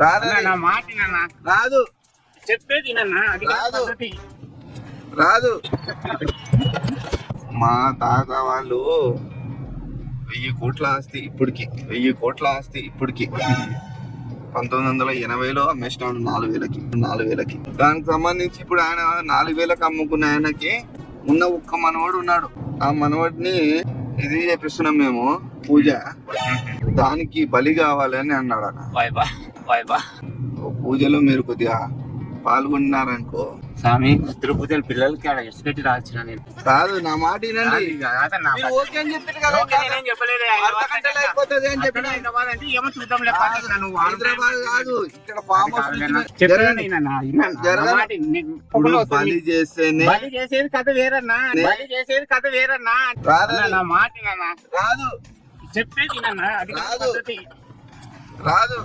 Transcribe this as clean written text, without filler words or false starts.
నా మాట వినన్నా. రాదు. చెప్పేది వినన్నా. అది రాదు. పద్ధతి. రాదు. మా తాత వాళ్ళు 1000 కోట్ల ఆస్తి ఇప్పటికి 1000 కోట్ల ఆస్తి ఇప్పటికి 1980లో అమ్మేసినాడు 4000కి. దానికి సంబంధించి ఇప్పుడు ఆయన 4000కి అమ్ముకున్న ఆయనకి ఉన్న ఒక్క మనవడు ఉన్నాడు. ఆ మనవడిని ఇది చేపిస్తున్నాం మేము పూజ, దానికి బలి కావాలని అన్నాడు అన్న. పూజలో మీరు కొద్దిగా పాల్గొన్నారనుకో స్వామి, తిరుపతి పిల్లలకి ఆడ ఎస్ పెట్టి రాసిన నేను. కాదు, నా మాట వినండి. మీరు ఓకే అని చెప్పారు కదా, నేనేం చెప్పలేదు. అర్ధగంటలో అయిపోతుంది అని చెప్పిన. హైదరాబాద్ అంటే ఏమో చూద్దాం. హైదరాబాద్ కాదు, ఇక్కడ ఫామ్ హౌస్ బలి చేస్తేనే. బలి చేసేది కథ వేరన్నా. బలి చేసేది కథ వేరన్నా. నా మాట వినన్నా. రాదు. చెప్పేది వినన్నా. అది రాదు. పద్ధతి. రాదు.